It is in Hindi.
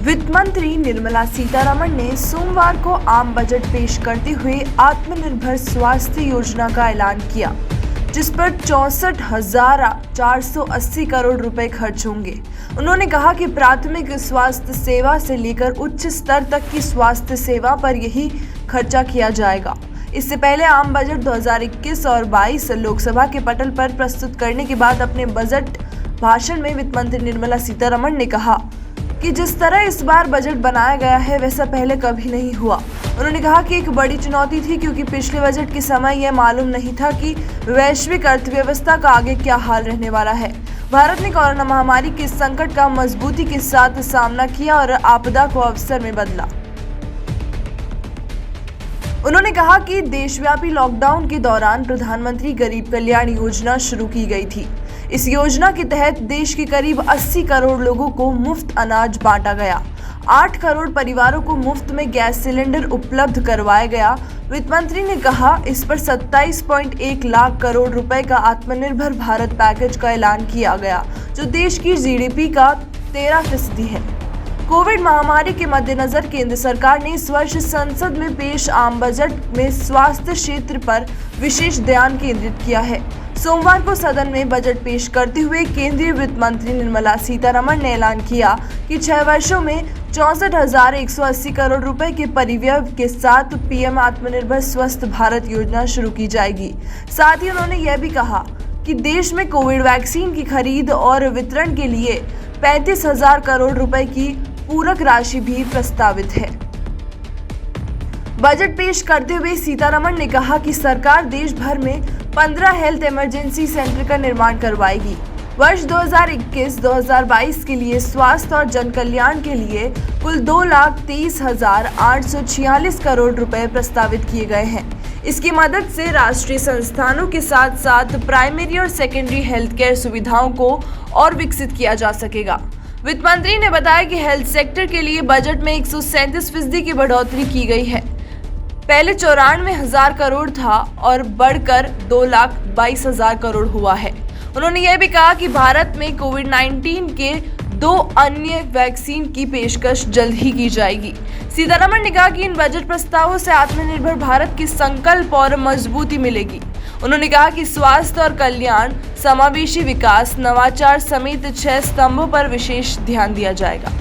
वित्त मंत्री निर्मला सीतारमण ने सोमवार को आम बजट पेश करते हुए आत्मनिर्भर स्वास्थ्य योजना का ऐलान किया, जिस पर 64,480 करोड़ रुपए खर्च होंगे। उन्होंने कहा कि प्राथमिक स्वास्थ्य सेवा से लेकर उच्च स्तर तक की स्वास्थ्य सेवा पर यही खर्चा किया जाएगा। इससे पहले आम बजट 2021 और 22 लोकसभा के पटल पर प्रस्तुत करने के बाद अपने बजट भाषण में वित्त मंत्री निर्मला सीतारमण ने कहा कि जिस तरह इस बार बजट बनाया गया है वैसा पहले कभी नहीं हुआ। उन्होंने कहा कि एक बड़ी चुनौती थी, क्योंकि पिछले बजट के समय यह मालूम नहीं था कि वैश्विक अर्थव्यवस्था का आगे क्या हाल रहने वाला है। भारत ने कोरोना महामारी के संकट का मजबूती के साथ सामना किया और आपदा को अवसर में बदला। उन्होंने कहा कि देशव्यापी लॉकडाउन के दौरान प्रधानमंत्री गरीब कल्याण योजना शुरू की गई थी। इस योजना के तहत देश के करीब 80 करोड़ लोगों को मुफ्त अनाज बांटा गया। 8 करोड़ परिवारों को मुफ्त में गैस सिलेंडर उपलब्ध करवाया गया। वित्त मंत्री ने कहा, इस पर 27.1 लाख करोड़ रुपए का आत्मनिर्भर भारत पैकेज का ऐलान किया गया, जो देश की जीडीपी का 13% है। कोविड महामारी के मद्देनजर केंद्र सरकार ने इस वर्ष संसद में पेश आम बजट में स्वास्थ्य क्षेत्र पर विशेष ध्यान केंद्रित किया है। सोमवार को सदन में बजट पेश करते हुए केंद्रीय वित्त मंत्री निर्मला सीतारमण ने ऐलान किया कि 6 वर्षों में 64,180 करोड़ रुपए के परिव्यय के साथ पीएम आत्मनिर्भर स्वस्थ भारत योजना शुरू की जाएगी। साथ ही उन्होंने यह भी कहा कि देश में कोविड वैक्सीन की खरीद और वितरण के लिए 35,000 करोड़ रुपए की पूरक राशि भी प्रस्तावित है। बजट पेश करते हुए सीतारमण ने कहा कि सरकार देश भर में 15 हेल्थ इमरजेंसी सेंटर का निर्माण करवाएगी। वर्ष 2021-2022 के लिए स्वास्थ्य और जन कल्याण के लिए कुल 2,23,846 करोड़ रुपए प्रस्तावित किए गए हैं। इसकी मदद से राष्ट्रीय संस्थानों के साथ साथ प्राइमरी और सेकेंडरी हेल्थ केयर सुविधाओं को और विकसित किया जा सकेगा। वित्त मंत्री ने बताया कि हेल्थ सेक्टर के लिए बजट में 137% की बढ़ोतरी की गई है। पहले 94,000 करोड़ था और बढ़कर 2,22,000 करोड़ हुआ है। उन्होंने यह भी कहा कि भारत में कोविड-19 के 2 अन्य वैक्सीन की पेशकश जल्द ही की जाएगी। सीतारमण ने कहा कि इन बजट प्रस्तावों से आत्मनिर्भर भारत के संकल्प और मजबूती मिलेगी। उन्होंने कहा कि स्वास्थ्य और कल्याण, समावेशी विकास, नवाचार समेत 6 स्तंभों पर विशेष ध्यान दिया जाएगा।